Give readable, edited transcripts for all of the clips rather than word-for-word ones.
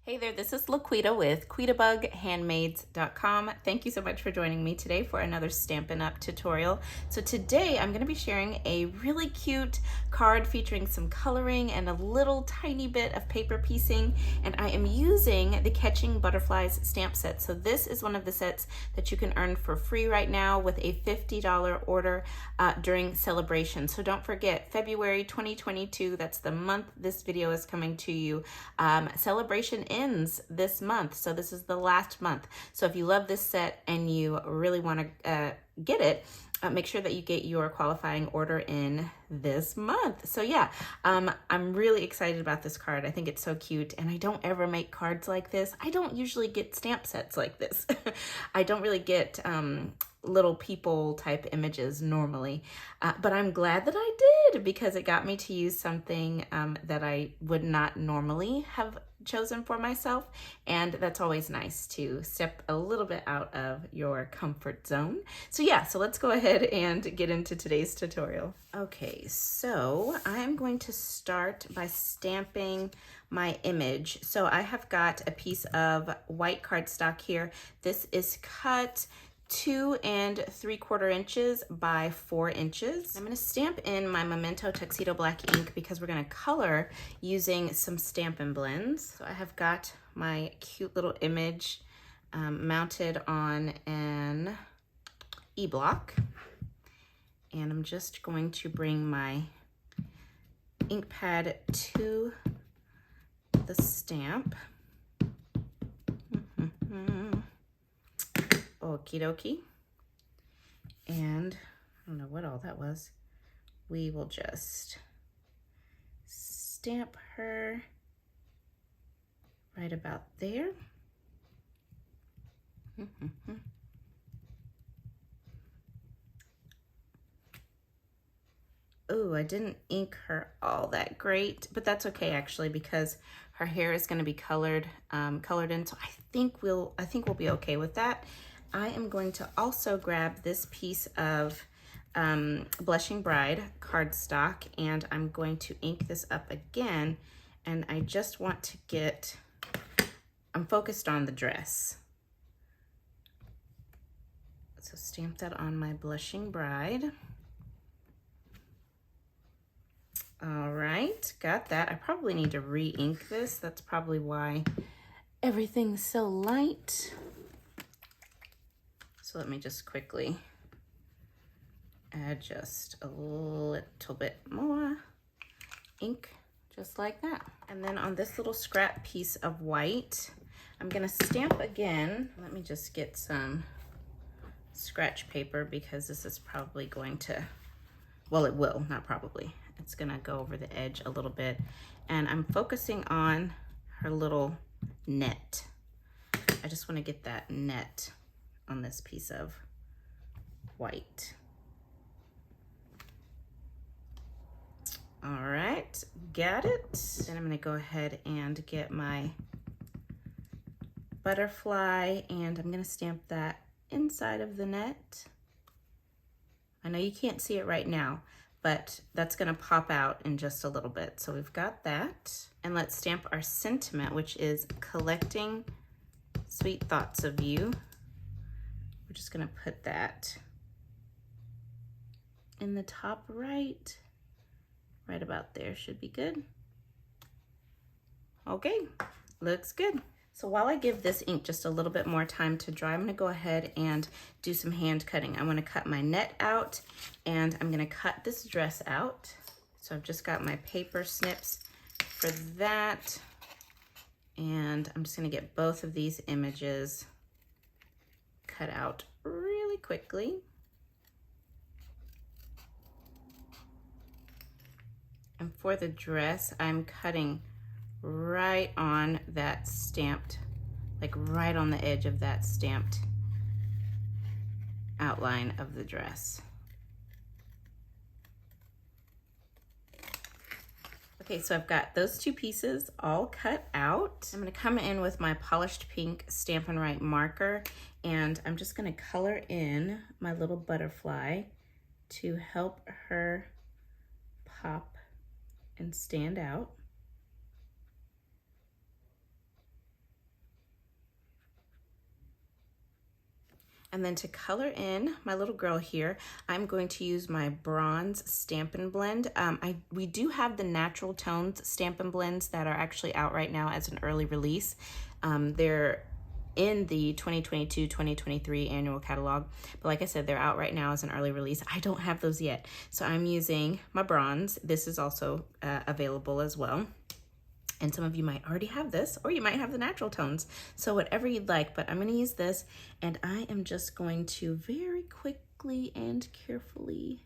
Hey there, this is LaQuita with quitabughandmaids.com. Thank you so much for joining me today for another Stampin' Up tutorial. So today I'm going to be sharing a really cute card featuring some coloring and a little tiny bit of paper piecing, and I am using the Catching Butterflies stamp set. So this is one of the sets that you can earn for free right now with a $50 order during celebration. So don't forget, February 2022, that's the month this video is coming to you. Celebration ends this month, so this is the last month. So if you love this set and you really want to get it, make sure that you get your qualifying order in this month. So yeah, I'm really excited about this card. I think it's so cute, and I don't ever make cards like this. I don't usually get stamp sets like this. I don't really get little people type images normally, but I'm glad that I did, because it got me to use something that I would not normally have chosen for myself, and that's always nice to step a little bit out of your comfort zone. So yeah, so let's go ahead and get into today's tutorial. Okay, so I'm going to start by stamping my image. So I have got a piece of white cardstock here. This is cut 2 3/4 inches by 4 inches. I'm going to stamp in my Memento Tuxedo Black ink because we're going to color using some Stampin' blends. So I have got my cute little image mounted on an e-block, and I'm just going to bring my ink pad to the stamp. Okie dokie. And I don't know what all that was. We will just stamp her right about there. Oh, I didn't ink her all that great, but that's okay actually, because her hair is going to be colored in, so I think we'll be okay with that. I am going to also grab this piece of Blushing Bride cardstock, and I'm going to ink this up again, and I just want to get, I'm focused on the dress. So stamp that on my Blushing Bride. All right, got that. I probably need to re-ink this. That's probably why everything's so light. So let me just quickly add just a little bit more ink, just like that. And then on this little scrap piece of white, I'm gonna stamp again. Let me just get some scratch paper, because this is probably going to, well, it will, not probably. It's gonna go over the edge a little bit. And I'm focusing on her little net. I just wanna get that net on this piece of white. All right, got it. Then I'm gonna go ahead and get my butterfly, and I'm gonna stamp that inside of the net. I know you can't see it right now, but that's gonna pop out in just a little bit. So we've got that. And let's stamp our sentiment, which is collecting sweet thoughts of you. We're just gonna put that in the top right about there, should be good. Okay, looks good. So while I give this ink just a little bit more time to dry, I'm gonna go ahead and do some hand cutting. I'm gonna cut my net out, and I'm gonna cut this dress out. So I've just got my paper snips for that. And I'm just gonna get both of these images cut out really quickly. And for the dress, I'm cutting right on that stamped, like right on the edge of that stamped outline of the dress. Okay, so I've got those two pieces all cut out. I'm gonna come in with my polished pink Stampin' Right marker, and I'm just gonna color in my little butterfly to help her pop and stand out. And then to color in my little girl here, I'm going to use my bronze Stampin' blend. We do have the natural tones Stampin' blends that are actually out right now as an early release. They're in the 2022-2023 annual catalog, but like I said, they're out right now as an early release. I don't have those yet, so I'm using my bronze. This is also available as well. And some of you might already have this, or you might have the natural tones. So whatever you'd like, but I'm gonna use this, and I am just going to very quickly and carefully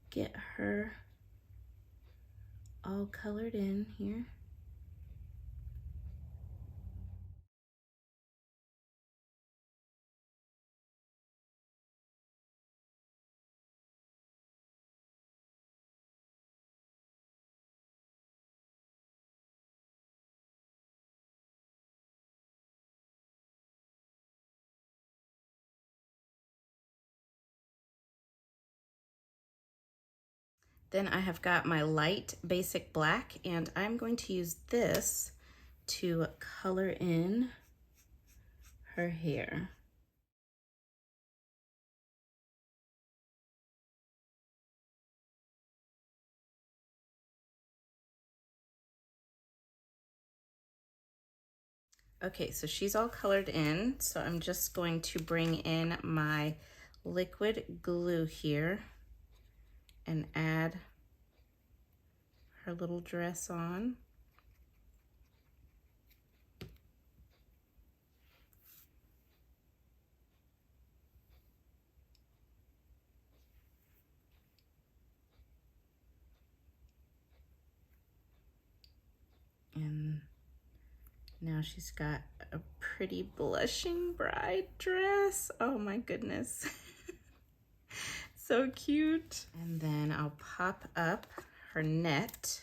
get her all colored in here. Then I have got my light basic black, and I'm going to use this to color in her hair. Okay, so she's all colored in, so I'm just going to bring in my liquid glue here and add her little dress on. And now she's got a pretty blushing bride dress. Oh my goodness. So cute. And then I'll pop up her net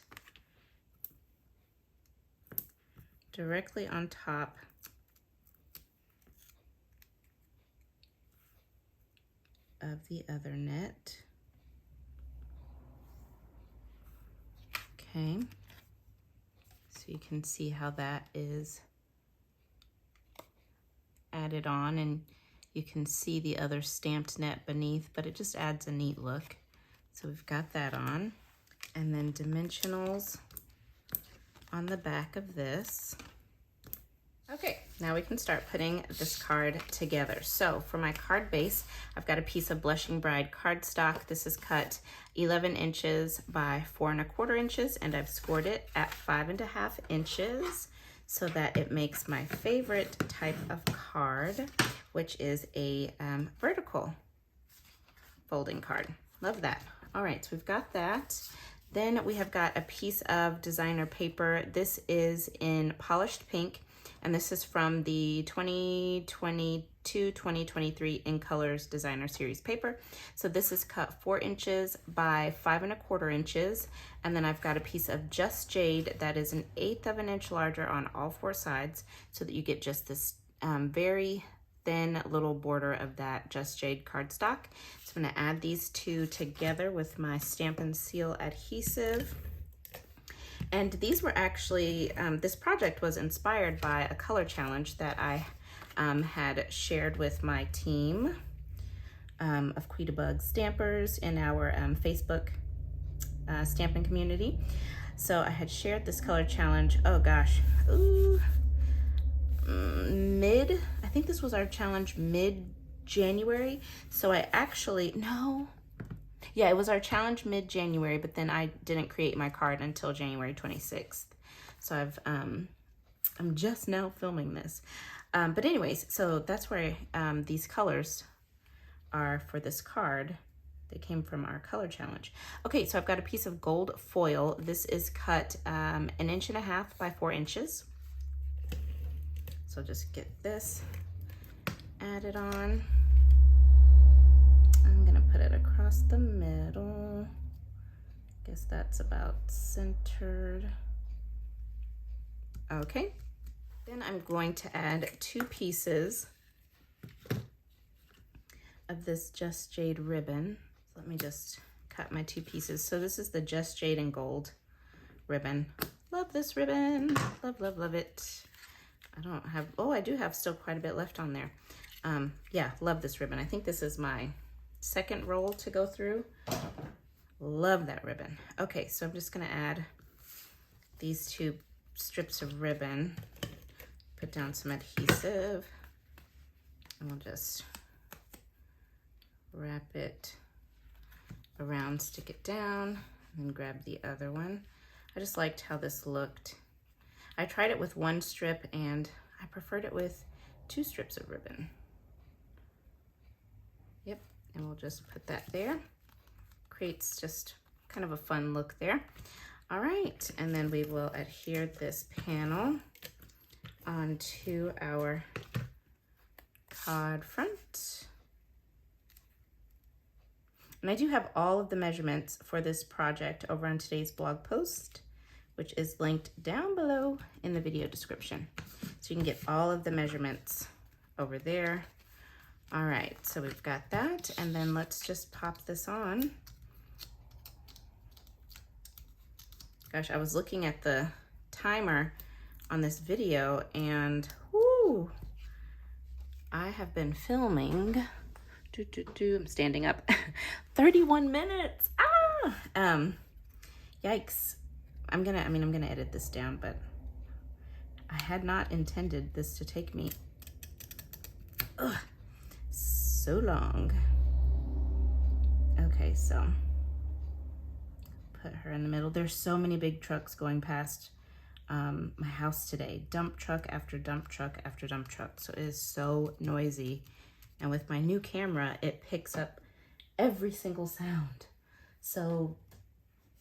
directly on top of the other net. Okay. So you can see how that is added on, and you can see the other stamped net beneath, but it just adds a neat look. So we've got that on. And then dimensionals on the back of this. Okay, now we can start putting this card together. So for my card base, I've got a piece of Blushing Bride cardstock. This is cut 11 inches by 4 1/4 inches, and I've scored it at 5 1/2 inches so that it makes my favorite type of card, which is a vertical folding card. Love that. All right, so we've got that. Then we have got a piece of designer paper. This is in polished pink, and this is from the 2022-2023 In Colors Designer Series paper. So this is cut 4 inches by 5 1/4 inches. And then I've got a piece of Just Jade that is 1/8 of an inch larger on all 4 sides, so that you get just this very thin little border of that Just Jade cardstock. So I'm gonna add these two together with my Stampin' Seal adhesive. And these were actually, this project was inspired by a color challenge that I had shared with my team of quitabug stampers in our Facebook Stampin' community. So I had shared this color challenge, oh gosh, I think this was our challenge mid-January. So I actually, it was our challenge mid-January, but then I didn't create my card until January 26th. So I'm just now filming this. But anyways, so that's where these colors are for this card. They came from our color challenge. Okay, so I've got a piece of gold foil. This is cut 1 1/2 inches by 4 inches. So just get this added on. I'm gonna put it across the middle. Guess that's about centered. Okay, then I'm going to add 2 pieces of this Just Jade ribbon. Let me just cut my 2 pieces. So this is the Just Jade and Gold ribbon. Love this ribbon, love, love, love it. I don't have, I do have still quite a bit left on there. Yeah, love this ribbon. I think this is my second roll to go through. Love that ribbon. Okay, so I'm just gonna add these 2 strips of ribbon, put down some adhesive, and we'll just wrap it around, stick it down, and then grab the other one. I just liked how this looked. I tried it with 1 strip and I preferred it with 2 strips of ribbon. Yep, and we'll just put that there. Creates just kind of a fun look there. All right, and then we will adhere this panel onto our card front. And I do have all of the measurements for this project over on today's blog post, which is linked down below in the video description. So you can get all of the measurements over there. All right, so we've got that, and then let's just pop this on. Gosh, I was looking at the timer on this video and whoo, I have been filming, I'm standing up, 31 minutes, yikes. I'm gonna edit this down, but I had not intended this to take me so long. Okay, so put her in the middle. There's so many big trucks going past my house today. Dump truck after dump truck after dump truck. So it is so noisy. And with my new camera, it picks up every single sound so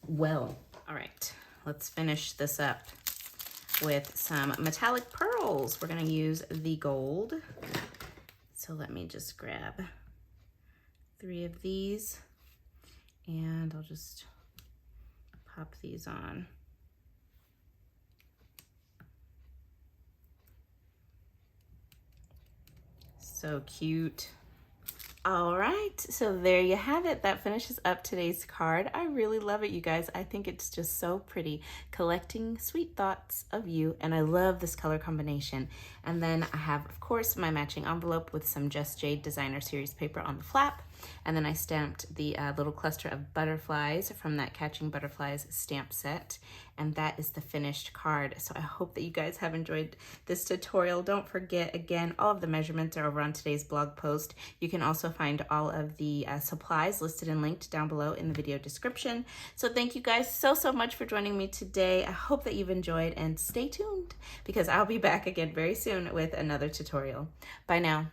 well. All right, let's finish this up with some metallic pearls. We're gonna use the gold. So let me just grab 3 of these and I'll just pop these on. So cute. All right, so there you have it. That finishes up today's card. I really love it, you guys. I think it's just so pretty, collecting sweet thoughts of you, and I love this color combination. And then I have, of course, my matching envelope with some Just Jade Designer Series paper on the flap. And then I stamped the little cluster of butterflies from that Catching Butterflies stamp set. And that is the finished card. So I hope that you guys have enjoyed this tutorial. Don't forget, again, all of the measurements are over on today's blog post. You can also find all of the supplies listed and linked down below in the video description. So thank you guys so much for joining me today. I hope that you've enjoyed, and stay tuned because I'll be back again very soon with another tutorial. Bye now.